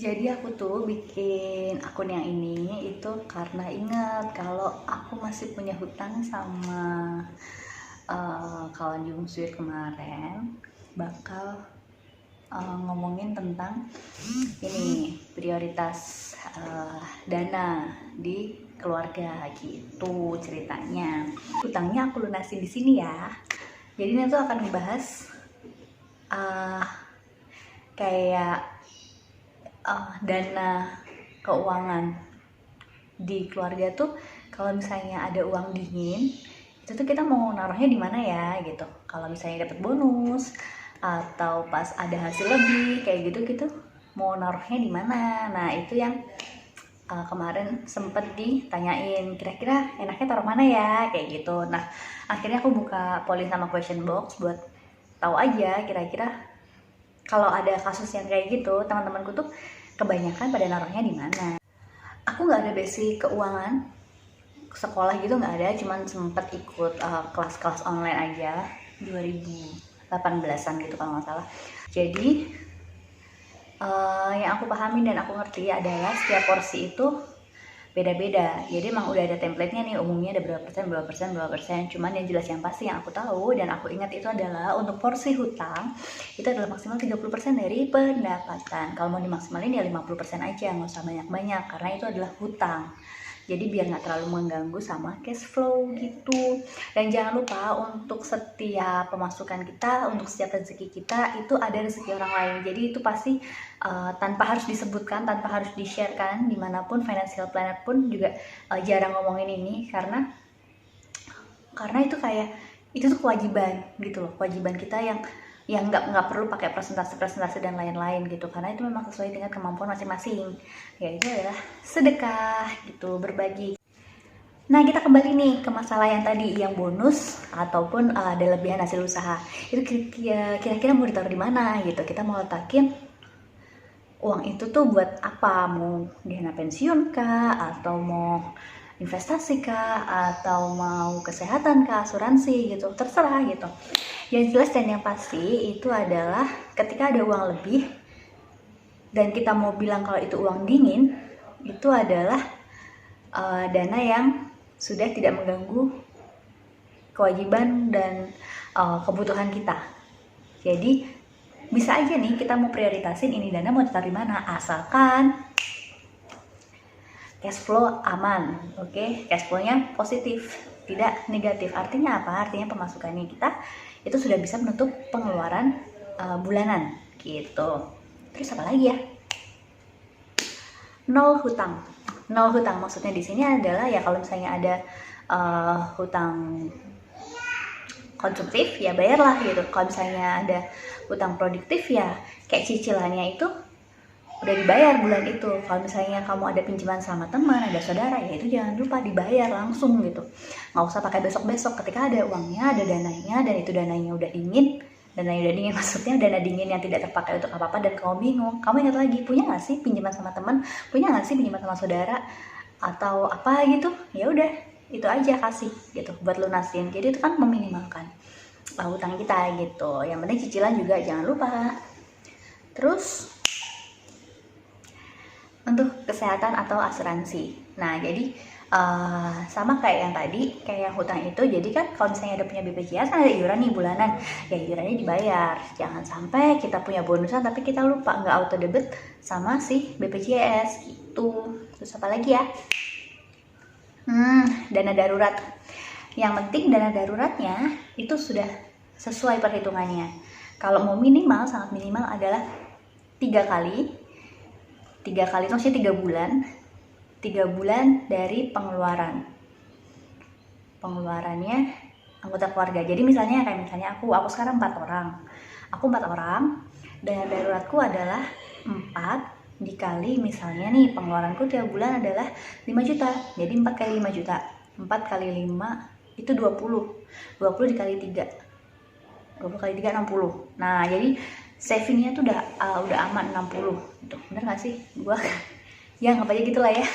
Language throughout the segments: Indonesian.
Jadi aku tuh bikin akun yang ini itu karena ingat kalau aku masih punya hutang sama kawan Jungsuit kemarin bakal ngomongin tentang ini prioritas dana di keluarga gitu ceritanya. Hutangnya aku lunasin di sini ya. Jadi ini tuh akan ngebahas kayak dana keuangan di keluarga tuh. Kalau misalnya ada uang dingin itu tuh kita mau naruhnya di mana ya gitu. Kalau misalnya dapat bonus atau pas ada hasil lebih kayak gitu mau naruhnya di mana. Nah itu yang kemarin sempet ditanyain, kira-kira enaknya taruh mana ya kayak gitu. Nah akhirnya aku buka polling sama question box buat tahu aja kira-kira kalau ada kasus yang kayak gitu teman-temanku tuh kebanyakan pada naruhnya di mana. Aku nggak ada basic keuangan sekolah gitu, nggak ada, cuman sempet ikut kelas-kelas online aja 2018an gitu kalau nggak salah. Jadi yang aku pahami dan aku ngerti adalah setiap porsi itu beda-beda. Jadi emang udah ada template-nya nih, umumnya ada berapa persen. Cuman yang jelas yang pasti yang aku tahu dan aku ingat itu adalah untuk porsi hutang itu adalah maksimal 30% dari pendapatan. Kalau mau dimaksimalin ya 50% aja, nggak usah banyak-banyak karena itu adalah hutang. Jadi biar nggak terlalu mengganggu sama cash flow gitu. Dan jangan lupa untuk setiap pemasukan kita, untuk setiap rezeki kita itu ada rezeki orang lain. Jadi itu pasti tanpa harus disebutkan, tanpa harus di-sharekan dimanapun. Financial planner pun juga jarang ngomongin ini karena itu kayak itu tuh kewajiban gitu loh, kewajiban kita yang nggak perlu pakai presentasi dan lain-lain gitu, karena itu memang sesuai dengan kemampuan masing-masing. Ya itu adalah sedekah gitu, berbagi. Nah kita kembali nih ke masalah yang tadi, yang bonus ataupun ada lebihan hasil usaha itu kira-kira mau ditaruh di mana gitu. Kita mau letakin uang itu tuh buat apa? Mau dana pensiun kah, atau mau investasi kah, atau mau kesehatan kah, asuransi gitu, terserah gitu. Yang jelas dan yang pasti itu adalah ketika ada uang lebih dan kita mau bilang kalau itu uang dingin, itu adalah dana yang sudah tidak mengganggu kewajiban dan kebutuhan kita. Jadi bisa aja nih kita mau prioritasin ini dana mau ditaruh di mana, asalkan cash flow aman, oke? Cash flow-nya positif, tidak negatif. Artinya apa? Artinya pemasukannya kita itu sudah bisa menutup pengeluaran bulanan gitu. Terus apa lagi ya? Nol hutang. Nol hutang maksudnya di sini adalah ya kalau misalnya ada hutang konsumtif ya bayarlah gitu. Kalau misalnya ada hutang produktif ya kayak cicilannya itu udah dibayar bulan itu. Kalau misalnya kamu ada pinjaman sama teman, ada saudara, ya itu jangan lupa dibayar langsung gitu. Nggak usah pakai besok-besok, ketika ada uangnya, ada dananya, dan itu dananya udah dingin. Dananya udah dingin maksudnya dana dingin yang tidak terpakai untuk apa-apa dan kamu bingung. Kamu ingat lagi, punya nggak sih pinjaman sama teman? Punya nggak sih pinjaman sama saudara? Atau apa gitu? Ya udah, itu aja kasih gitu buat lunasin. Jadi itu kan meminimalkan hutang kita gitu. Yang penting cicilan juga jangan lupa. Terus untuk kesehatan atau asuransi. Nah, jadi sama kayak yang tadi, kayak yang hutang itu. Jadi kan kalau misalnya ada punya BPJS kan ada iuran nih bulanan, ya iurannya dibayar. Jangan sampai kita punya bonusan tapi kita lupa, nggak auto debit sama si BPJS gitu. Terus apa lagi ya? Dana darurat. Yang penting dana daruratnya itu sudah sesuai perhitungannya. Kalau mau minimal, sangat minimal adalah 3 kali maksudnya 3 bulan dari pengeluarannya anggota keluarga. Jadi misalnya aku sekarang 4 orang, dana daruratku adalah 4 dikali misalnya nih pengeluaranku tiap bulan adalah 5 juta. Jadi 4 kali 5 juta, 4 kali 5 itu 20 dikali 3, 20 kali 3 60. Nah jadi savingnya tuh udah aman 60 gitu. Bener gak sih? Gua ya nggak aja gitulah ya.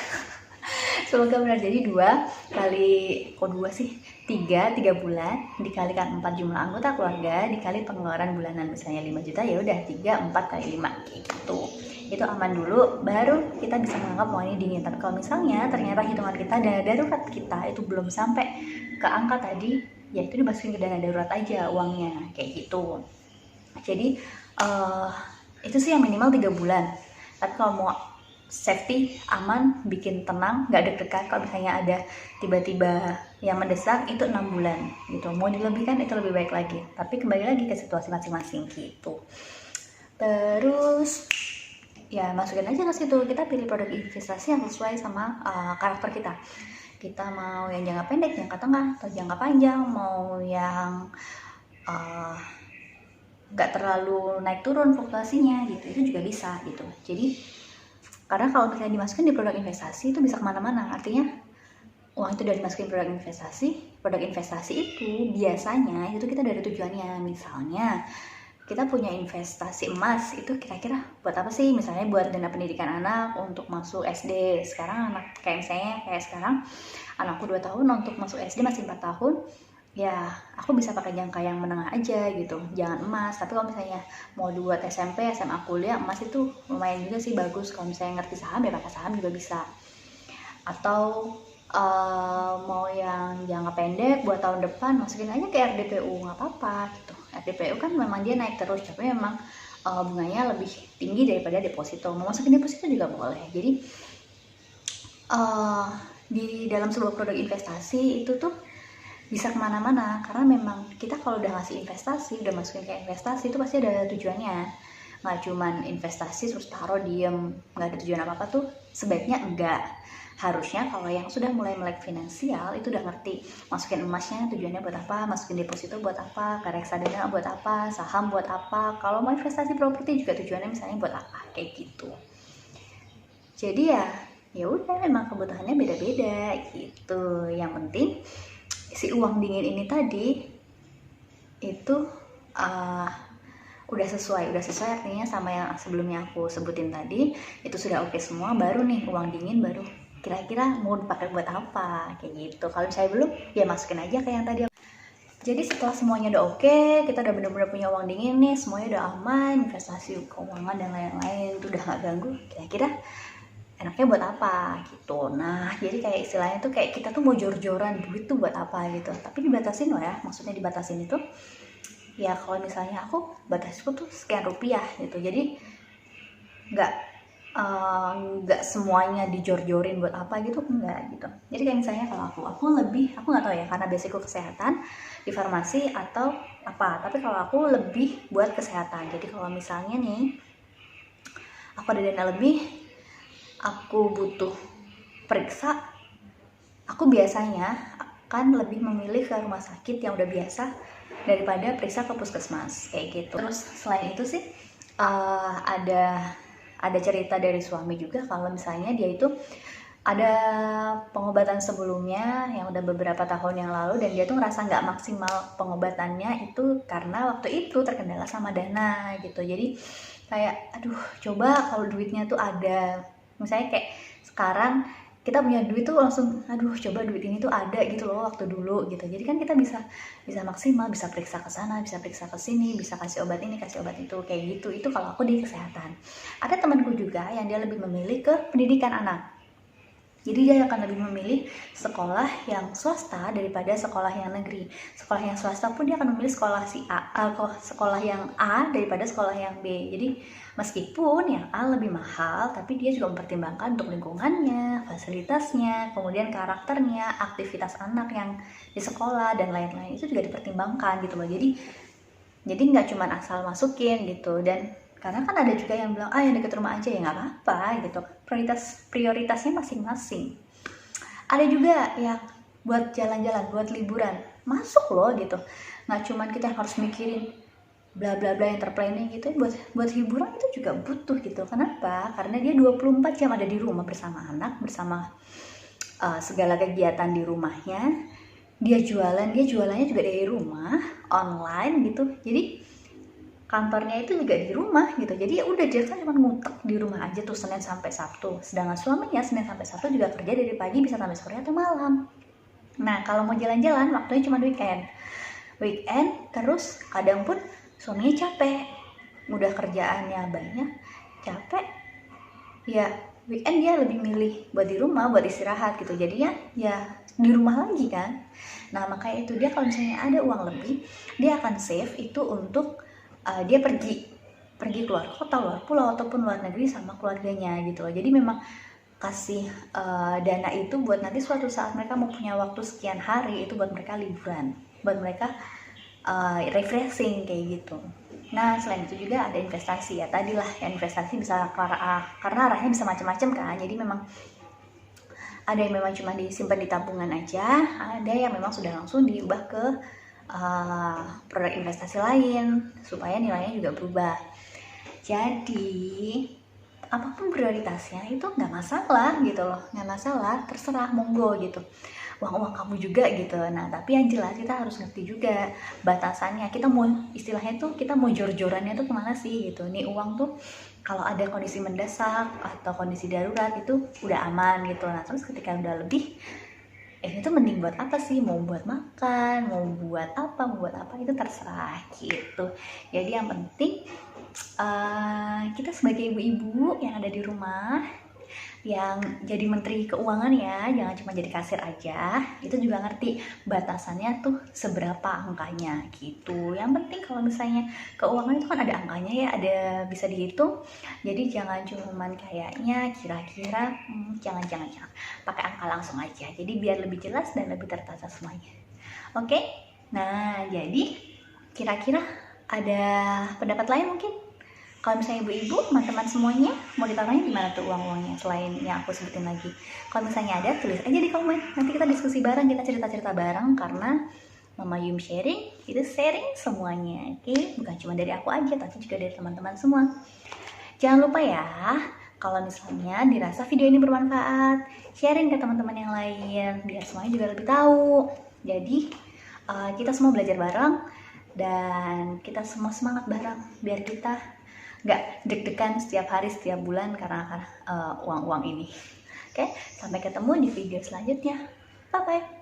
Semoga benar. Jadi 3 bulan dikalikan 4 jumlah anggota keluarga dikali pengeluaran bulanan misalnya 5 juta, ya udah 3 4 kali 5 gitu. itu aman dulu, baru kita bisa menganggap mau ini dingin. Tapi kalau misalnya ternyata hitungan kita dana darurat kita itu belum sampai ke angka tadi, ya itu dimasukin ke dana darurat aja uangnya, kayak gitu. Jadi itu sih yang minimal 3 bulan. Tapi kalau mau safety, aman, bikin tenang, nggak deg-degan kalau misalnya ada tiba-tiba yang mendesak, itu 6 bulan gitu. Mau dilebihkan itu lebih baik lagi, tapi kembali lagi ke situasi masing-masing gitu. Terus ya masukin aja ke situ, kita pilih produk investasi yang sesuai sama karakter kita. Kita mau yang jangka pendek, jangka tengah, atau jangka panjang, mau yang nggak terlalu naik turun fluktuasinya gitu, itu juga bisa gitu. Jadi karena kalau misalnya dimasukin di produk investasi itu bisa kemana-mana, artinya uang itu udah dimasukin produk investasi itu biasanya itu kita dari tujuannya. Misalnya kita punya investasi emas, itu kira-kira buat apa sih? Misalnya buat dana pendidikan anak untuk masuk SD. Sekarang anak kayak sekarang anakku 2 tahun, untuk masuk SD masih 4 tahun. Ya aku bisa pakai jangka yang menengah aja gitu, jangan emas. Tapi kalau misalnya mau buat SMP, SMA, kuliah, emas itu lumayan juga sih, bagus. Kalau misalnya ngerti saham ya pakai saham juga bisa. Atau mau yang jangka pendek buat tahun depan, masukin aja ke RDPU, nggak apa-apa gitu. RDPU kan memang dia naik terus, tapi memang bunganya lebih tinggi daripada deposito. Mau masukin deposito juga boleh. Jadi di dalam sebuah produk investasi itu tuh bisa kemana-mana, karena memang kita kalau udah ngasih investasi, udah masukin ke investasi itu pasti ada tujuannya. Nggak cuman investasi terus taruh diem, nggak ada tujuan apa-apa tuh sebaiknya enggak. Harusnya kalau yang sudah mulai melek finansial itu udah ngerti masukin emasnya tujuannya buat apa, masukin deposito buat apa, ke reksadana buat apa, saham buat apa, kalau mau investasi properti juga tujuannya misalnya buat apa, kayak gitu. Jadi ya udah, memang kebutuhannya beda-beda gitu. Yang penting si uang dingin ini tadi itu udah sesuai artinya sama yang sebelumnya aku sebutin tadi, itu sudah oke semua, baru nih uang dingin baru kira-kira mau dipakai buat apa, kayak gitu. Kalau misalnya belum, ya masukin aja kayak yang tadi. Jadi setelah semuanya udah oke, kita udah bener-bener punya uang dingin nih, semuanya udah aman, investasi keuangan dan lain-lain itu udah gak ganggu, kira-kira enaknya buat apa gitu. Nah jadi kayak istilahnya tuh kayak kita tuh mau jor-joran duit tuh buat apa gitu, tapi dibatasin loh ya. Maksudnya dibatasin itu ya kalau misalnya aku batasku tuh sekian rupiah gitu, jadi nggak semuanya dijor-jorin buat apa gitu, enggak gitu. Jadi kayak misalnya kalau aku nggak tahu ya, karena basicku kesehatan di farmasi atau apa, tapi kalau aku lebih buat kesehatan. Jadi kalau misalnya nih aku ada dana lebih, aku butuh periksa, aku biasanya akan lebih memilih ke rumah sakit yang udah biasa daripada periksa ke puskesmas, kayak gitu. Terus selain itu sih ada cerita dari suami juga, kalau misalnya dia itu ada pengobatan sebelumnya yang udah beberapa tahun yang lalu, dan dia tuh ngerasa nggak maksimal pengobatannya itu karena waktu itu terkendala sama dana gitu. Jadi kayak aduh, coba kalau duitnya tuh ada, misalnya kayak sekarang kita punya duit tuh langsung aduh, coba duit ini tuh ada gitu loh waktu dulu gitu. Jadi kan kita bisa maksimal, bisa periksa ke sana, bisa periksa ke sini, bisa kasih obat ini, kasih obat itu, kayak gitu. Itu kalau aku di kesehatan. Ada temanku juga yang dia lebih memilih ke pendidikan anak. Jadi dia akan lebih memilih sekolah yang swasta daripada sekolah yang negeri. Sekolah yang swasta pun dia akan memilih sekolah yang A daripada sekolah yang B. Jadi meskipun yang A lebih mahal, tapi dia juga mempertimbangkan untuk lingkungannya, fasilitasnya, kemudian karakternya, aktivitas anak yang di sekolah dan lain-lain itu juga dipertimbangkan gitu loh. Jadi nggak cuma asal masukin gitu. Dan karena kan ada juga yang bilang yang deket rumah aja, ya nggak apa-apa gitu, prioritasnya masing-masing. Ada juga yang buat jalan-jalan, buat liburan, masuk loh gitu. Nggak cuma kita harus mikirin bla bla bla yang terplanning gitu. Buat hiburan itu juga butuh gitu. Kenapa? Karena dia 24 jam ada di rumah bersama anak, bersama segala kegiatan di rumahnya. Dia jualannya juga dari rumah, online gitu. Jadi kantornya itu juga di rumah gitu. Jadi ya udah, dia kan cuma ngutek di rumah aja tuh Senin sampai Sabtu. Sedangkan suaminya Senin sampai Sabtu juga kerja dari pagi bisa sampai sore atau malam. Nah kalau mau jalan-jalan waktunya cuma weekend. Terus kadang pun suaminya capek, udah kerjaannya banyak, capek, ya weekend dia lebih milih buat di rumah, buat istirahat gitu, jadinya ya di rumah lagi kan. Nah makanya itu dia kalau misalnya ada uang lebih, dia akan save itu untuk dia pergi keluar kota, luar pulau, ataupun luar negeri sama keluarganya gitu loh. Jadi memang kasih dana itu buat nanti suatu saat mereka mau punya waktu sekian hari itu buat mereka liburan, buat mereka refreshing kayak gitu. Nah selain itu juga ada investasi ya, tadi lah ya, investasi bisa karena arahnya bisa macam-macam kan. Jadi memang ada yang memang cuma disimpan di tabungan aja, ada yang memang sudah langsung diubah ke produk investasi lain supaya nilainya juga berubah. Jadi apapun prioritasnya itu nggak masalah gitu loh, nggak masalah, terserah, monggo gitu, uang kamu juga gitu. Nah tapi yang jelas kita harus ngerti juga batasannya, kita mau istilahnya tuh kita mau jor-jorannya tuh kemana sih gitu. Nih uang tuh kalau ada kondisi mendesak atau kondisi darurat itu udah aman gitu. Nah terus ketika udah lebih, itu mending buat apa sih, mau buat makan, mau buat apa itu terserah gitu. Jadi yang penting kita sebagai ibu-ibu yang ada di rumah, yang jadi menteri keuangan ya, jangan cuma jadi kasir aja, itu juga ngerti batasannya tuh seberapa angkanya gitu. Yang penting kalau misalnya keuangan itu kan ada angkanya ya, ada bisa dihitung. Jadi jangan cuman kayaknya kira-kira, jangan pakai angka langsung aja. Jadi biar lebih jelas dan lebih tertata semuanya. Oke? Nah, jadi kira-kira ada pendapat lain mungkin? Kalau misalnya ibu-ibu, teman-teman semuanya, mau ditaruhnya di mana tuh uang-uangnya selain yang aku sebutin lagi? Kalau misalnya ada, tulis aja di komen. Nanti kita diskusi bareng, kita cerita-cerita bareng, karena Mama Yum sharing, itu sharing semuanya, oke? Bukan cuma dari aku aja, tapi juga dari teman-teman semua. Jangan lupa ya, kalau misalnya dirasa video ini bermanfaat, sharing ke teman-teman yang lain, biar semuanya juga lebih tahu. Jadi, kita semua belajar bareng, dan kita semua semangat bareng, biar kita nggak deg-degan setiap hari, setiap bulan karena uang-uang ini. Oke, sampai ketemu di video selanjutnya. Bye-bye.